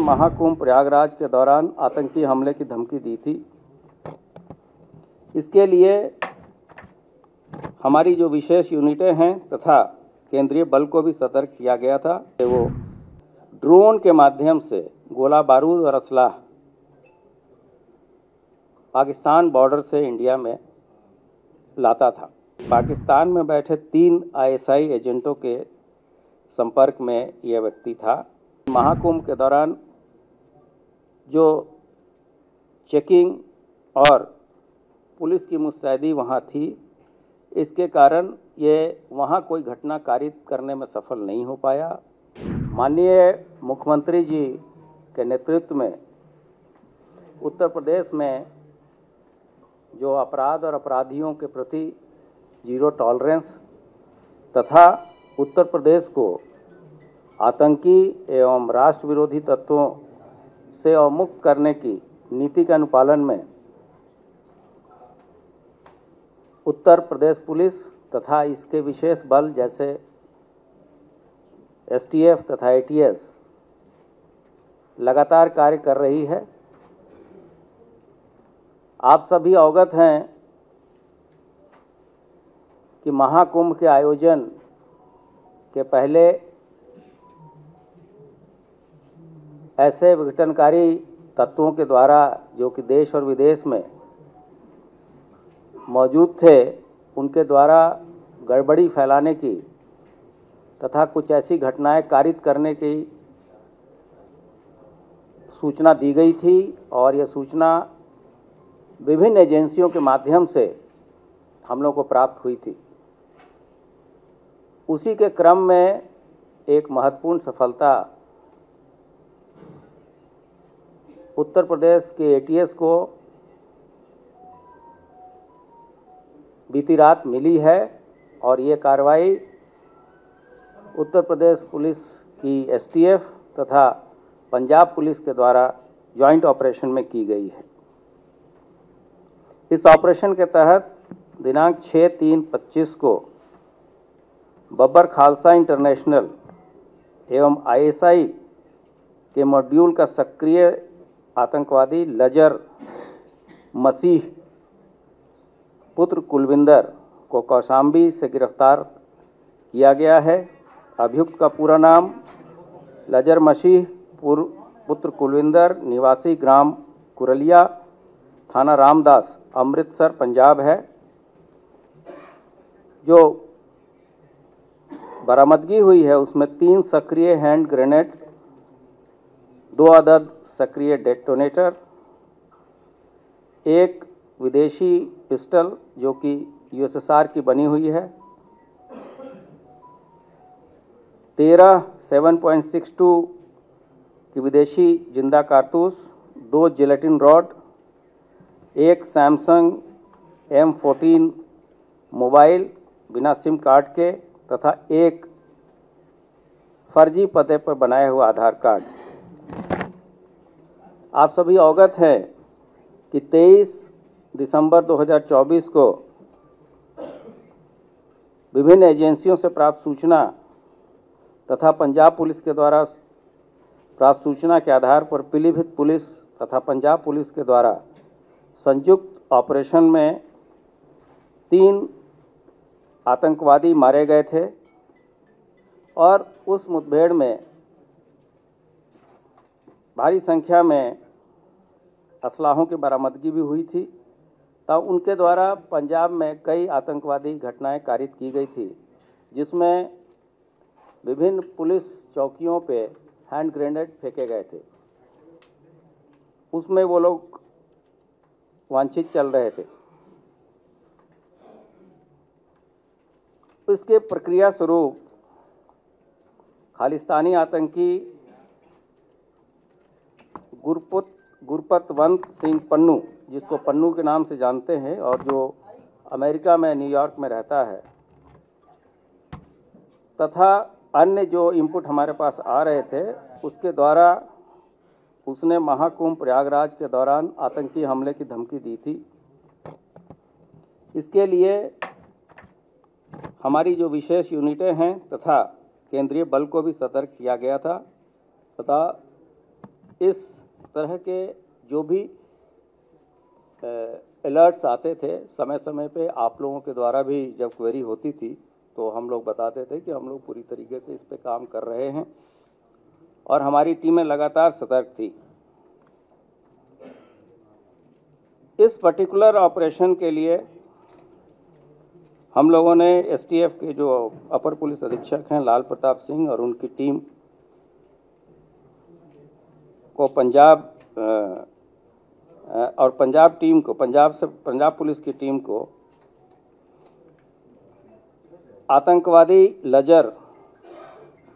महाकुंभ प्रयागराज के दौरान आतंकी हमले की धमकी दी थी। इसके लिए हमारी जो विशेष यूनिटें हैं तथा केंद्रीय बल को भी सतर्क किया गया था। वो ड्रोन के माध्यम से गोला बारूद और असलाह पाकिस्तान बॉर्डर से इंडिया में लाता था। पाकिस्तान में बैठे 3 आईएसआई एजेंटों के संपर्क में यह व्यक्ति था। महाकुंभ के दौरान जो चेकिंग और पुलिस की मुस्तैदी वहाँ थी, इसके कारण ये वहाँ कोई घटना कारित करने में सफल नहीं हो पाया। माननीय मुख्यमंत्री जी के नेतृत्व में उत्तर प्रदेश में जो अपराध और अपराधियों के प्रति जीरो टॉलरेंस तथा उत्तर प्रदेश को आतंकी एवं राष्ट्र विरोधी तत्वों से अवमुक्त करने की नीति के अनुपालन में उत्तर प्रदेश पुलिस तथा इसके विशेष बल जैसे एसटीएफ तथा एटीएस लगातार कार्य कर रही है। आप सभी अवगत हैं कि महाकुंभ के आयोजन के पहले ऐसे विघटनकारी तत्वों के द्वारा जो कि देश और विदेश में मौजूद थे, उनके द्वारा गड़बड़ी फैलाने की तथा कुछ ऐसी घटनाएं कारित करने की सूचना दी गई थी और यह सूचना विभिन्न एजेंसियों के माध्यम से हम लोग को प्राप्त हुई थी। उसी के क्रम में एक महत्वपूर्ण सफलता उत्तर प्रदेश के एटीएस को बीती रात मिली है और ये कार्रवाई उत्तर प्रदेश पुलिस की एसटीएफ तथा पंजाब पुलिस के द्वारा जॉइंट ऑपरेशन में की गई है। इस ऑपरेशन के तहत दिनांक 6/3/25 को बब्बर खालसा इंटरनेशनल एवं आईएसआई के मॉड्यूल का सक्रिय आतंकवादी लजर मसीह पुत्र कुलविंदर को कौशाम्बी से गिरफ्तार किया गया है। अभियुक्त का पूरा नाम लजर मसीह पुत्र कुलविंदर, निवासी ग्राम कुरलिया, थाना रामदास, अमृतसर, पंजाब है। जो बरामदगी हुई है उसमें 3 सक्रिय हैंड ग्रेनेड, 2 अदद सक्रिय डेटोनेटर, 1 विदेशी पिस्टल जो कि यूएसएसआर की बनी हुई है, 13 7.62 की विदेशी जिंदा कारतूस, 2 gelatin rod, 1 Samsung M14 mobile बिना सिम कार्ड के तथा 1 फर्जी पते पर बनाए हुए आधार कार्ड। आप सभी अवगत हैं कि 23 दिसंबर 2024 को विभिन्न एजेंसियों से प्राप्त सूचना तथा पंजाब पुलिस के द्वारा प्राप्त सूचना के आधार पर पीलीभीत पुलिस तथा पंजाब पुलिस के द्वारा संयुक्त ऑपरेशन में 3 आतंकवादी मारे गए थे और उस मुठभेड़ में भारी संख्या में असलाहों की बरामदगी भी हुई थी। तब उनके द्वारा पंजाब में कई आतंकवादी घटनाएं कारित की गई थी, जिसमें विभिन्न पुलिस चौकियों पे हैंड ग्रेनेड फेंके गए थे। उसमें वो लोग वांछित चल रहे थे। इसके प्रक्रिया स्वरूप खालिस्तानी आतंकी गुरपतवंत सिंह पन्नू, जिसको पन्नू के नाम से जानते हैं और जो अमेरिका में न्यूयॉर्क में रहता है, तथा अन्य जो इनपुट हमारे पास आ रहे थे, उसके द्वारा उसने महाकुंभ प्रयागराज के दौरान आतंकी हमले की धमकी दी थी। इसके लिए हमारी जो विशेष यूनिटें हैं तथा केंद्रीय बल को भी सतर्क किया गया था तथा इस तरह के जो भी अलर्ट्स आते थे समय समय पे आप लोगों के द्वारा भी जब क्वेरी होती थी तो हम लोग बताते थे कि हम लोग पूरी तरीके से इस पे काम कर रहे हैं और हमारी टीमें लगातार सतर्क थी। इस पर्टिकुलर ऑपरेशन के लिए हम लोगों ने एसटीएफ के जो अपर पुलिस अधीक्षक हैं लाल प्रताप सिंह और उनकी टीम को पंजाब पुलिस की टीम को आतंकवादी लजर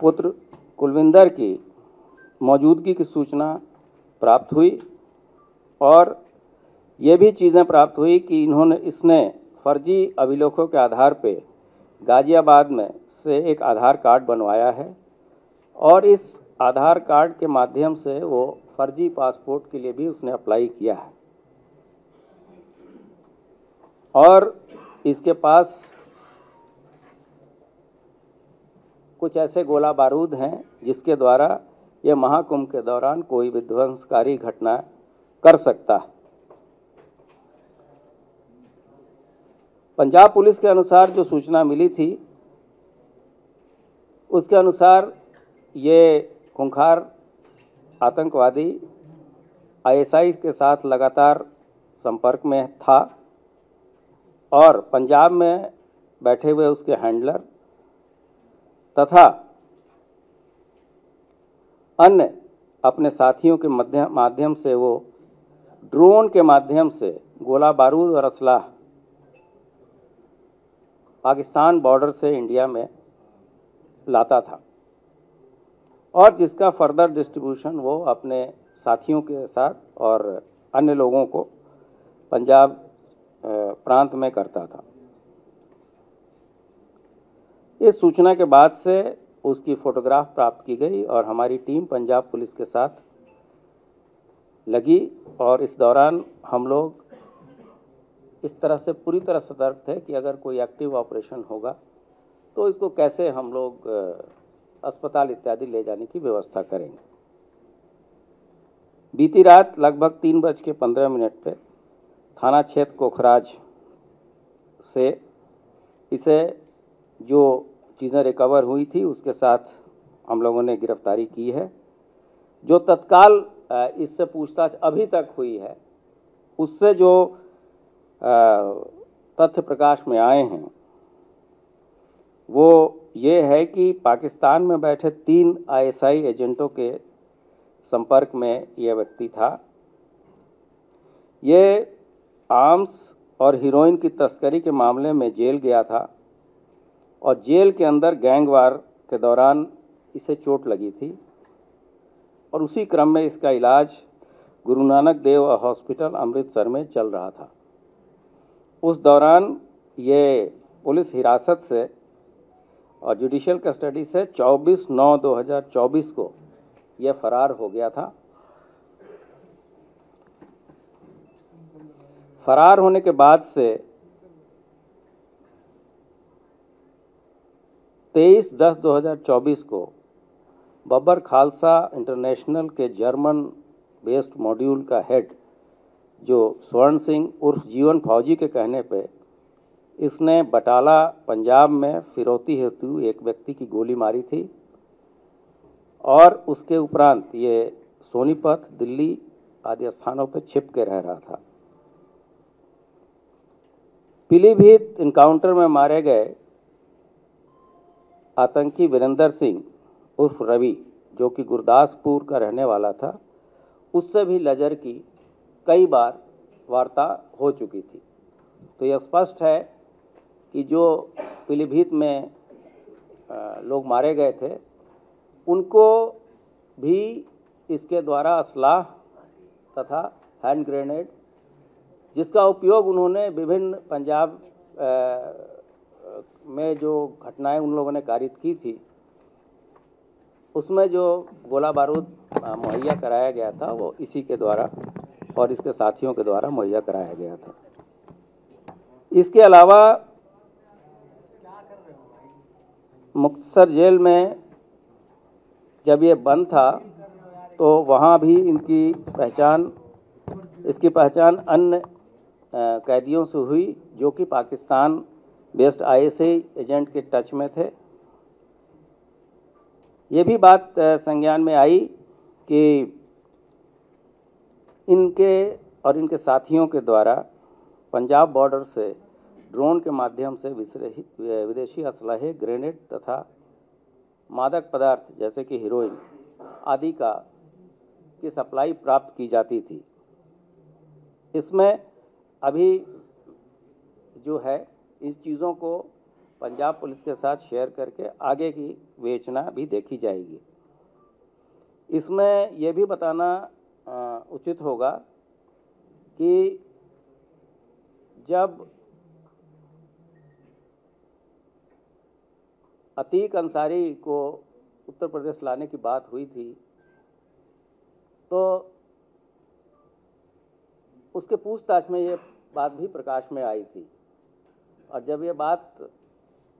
पुत्र कुलविंदर की मौजूदगी की सूचना प्राप्त हुई और ये भी चीज़ें प्राप्त हुई कि इसने फर्जी अभिलेखों के आधार पे गाजियाबाद में से एक आधार कार्ड बनवाया है और इस आधार कार्ड के माध्यम से वो फर्जी पासपोर्ट के लिए भी उसने अप्लाई किया है और इसके पास कुछ ऐसे गोला बारूद हैं जिसके द्वारा ये महाकुंभ के दौरान कोई विध्वंसकारी घटना कर सकता है। पंजाब पुलिस के अनुसार जो सूचना मिली थी उसके अनुसार ये खूंखार आतंकवादी आईएसआई के साथ लगातार संपर्क में था और पंजाब में बैठे हुए उसके हैंडलर तथा अन्य अपने साथियों के माध्यम से वो ड्रोन के माध्यम से गोला बारूद और असलाह पाकिस्तान बॉर्डर से इंडिया में लाता था और जिसका फर्दर डिस्ट्रीब्यूशन वो अपने साथियों के साथ और अन्य लोगों को पंजाब प्रांत में करता था। इस सूचना के बाद से उसकी फोटोग्राफ प्राप्त की गई और हमारी टीम पंजाब पुलिस के साथ लगी और इस दौरान हम लोग इस तरह से पूरी तरह सतर्क थे कि अगर कोई एक्टिव ऑपरेशन होगा तो इसको कैसे हम लोग अस्पताल इत्यादि ले जाने की व्यवस्था करेंगे। बीती रात लगभग 3:15 पे थाना क्षेत्र कोखराज से इसे जो चीज़ें रिकवर हुई थी उसके साथ हम लोगों ने गिरफ्तारी की है। जो तत्काल इससे पूछताछ अभी तक हुई है उससे जो तथ्य प्रकाश में आए हैं वो ये है कि पाकिस्तान में बैठे 3 आईएसआई एजेंटों के संपर्क में यह व्यक्ति था। ये आर्म्स और हीरोइन की तस्करी के मामले में जेल गया था और जेल के अंदर गैंगवार के दौरान इसे चोट लगी थी और उसी क्रम में इसका इलाज गुरु नानक देव हॉस्पिटल अमृतसर में चल रहा था। उस दौरान ये पुलिस हिरासत से और जुडिशियल कस्टडी से 24/9/2024 को यह फरार हो गया था। फरार होने के बाद से 23/10/2024 को बब्बर खालसा इंटरनेशनल के जर्मन बेस्ड मॉड्यूल का हेड जो स्वर्ण सिंह उर्फ जीवन फौजी के कहने पे इसने बटाला पंजाब में फिरौती हेतु एक व्यक्ति की गोली मारी थी और उसके उपरांत ये सोनीपत दिल्ली आदि स्थानों पर छिप के रह रहा था। पीलीभीत इनकाउंटर में मारे गए आतंकी वीरेंद्र सिंह उर्फ रवि जो कि गुरदासपुर का रहने वाला था उससे भी लजर की कई बार वार्ता हो चुकी थी। तो यह स्पष्ट है कि जो पीलीभीत में लोग मारे गए थे उनको भी इसके द्वारा असलाह तथा हैंड ग्रेनेड जिसका उपयोग उन्होंने विभिन्न पंजाब में जो घटनाएं उन लोगों ने कारित की थी उसमें जो गोला बारूद मुहैया कराया गया था वो इसी के द्वारा और इसके साथियों के द्वारा मुहैया कराया गया था। इसके अलावा मुक्तसर जेल में जब ये बंद था तो वहाँ भी इसकी पहचान अन्य कैदियों से हुई जो कि पाकिस्तान बेस्ड आईएसआई एजेंट के टच में थे। ये भी बात संज्ञान में आई कि इनके और इनके साथियों के द्वारा पंजाब बॉर्डर से ड्रोन के माध्यम से विदेशी असलहे, ग्रेनेड तथा मादक पदार्थ जैसे कि हीरोइन आदि की सप्लाई प्राप्त की जाती थी। इसमें अभी जो है इन चीज़ों को पंजाब पुलिस के साथ शेयर करके आगे की विवेचना भी देखी जाएगी। इसमें यह भी बताना उचित होगा कि जब अतीक अंसारी को उत्तर प्रदेश लाने की बात हुई थी तो उसके पूछताछ में ये बात भी प्रकाश में आई थी, और जब ये बात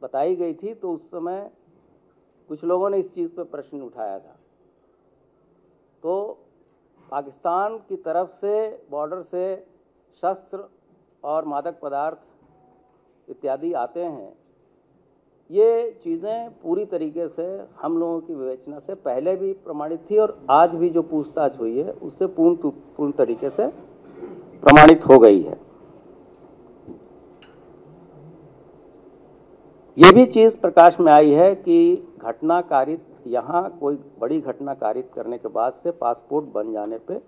बताई गई थी तो उस समय कुछ लोगों ने इस चीज़ पर प्रश्न उठाया था। तो पाकिस्तान की तरफ से बॉर्डर से शस्त्र और मादक पदार्थ इत्यादि आते हैं, ये चीज़ें पूरी तरीके से हम लोगों की विवेचना से पहले भी प्रमाणित थी और आज भी जो पूछताछ हुई है उससे पूर्ण तरीके से प्रमाणित हो गई है। ये भी चीज़ प्रकाश में आई है कि घटना कारित यहाँ कोई बड़ी घटना कारित करने के बाद से पासपोर्ट बन जाने पे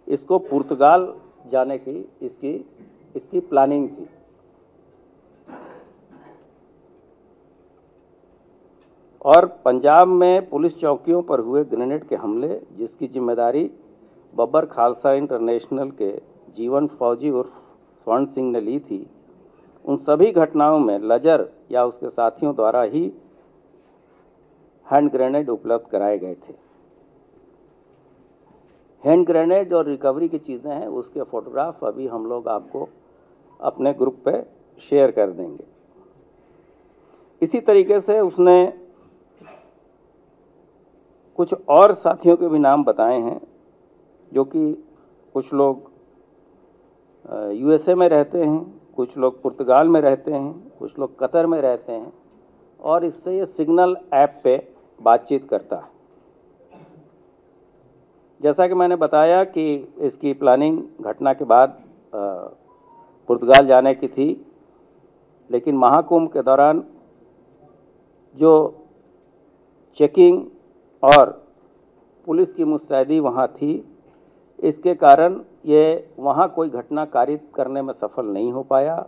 इसको पुर्तगाल जाने की इसकी प्लानिंग थी। और पंजाब में पुलिस चौकियों पर हुए ग्रेनेड के हमले जिसकी जिम्मेदारी बब्बर खालसा इंटरनेशनल के जीवन फौजी उर्फ स्वर्ण सिंह ने ली थी, उन सभी घटनाओं में लजर या उसके साथियों द्वारा ही हैंड ग्रेनेड उपलब्ध कराए गए थे। हैंड ग्रेनेड और रिकवरी की चीज़ें हैं, उसके फोटोग्राफ अभी हम लोग आपको अपने ग्रुप पे शेयर कर देंगे। इसी तरीके से उसने कुछ और साथियों के भी नाम बताए हैं जो कि कुछ लोग यूएसए में रहते हैं, कुछ लोग पुर्तगाल में रहते हैं, कुछ लोग कतर में रहते हैं, और इससे ये सिग्नल ऐप पे बातचीत करता है। जैसा कि मैंने बताया कि इसकी प्लानिंग घटना के बाद पुर्तगाल जाने की थी, लेकिन महाकुंभ के दौरान जो चेकिंग और पुलिस की मुस्तैदी वहाँ थी, इसके कारण ये वहाँ कोई घटना कारित करने में सफल नहीं हो पाया,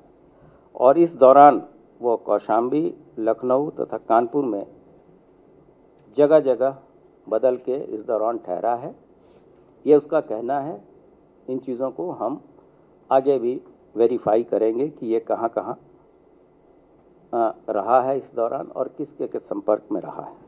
और इस दौरान वो कौशाम्बी, लखनऊ तथा कानपुर में जगह जगह बदल के इस दौरान ठहरा है। ये उसका कहना है। इन चीज़ों को हम आगे भी वेरीफाई करेंगे कि ये कहाँ कहाँ रहा है इस दौरान और किसके संपर्क में रहा है।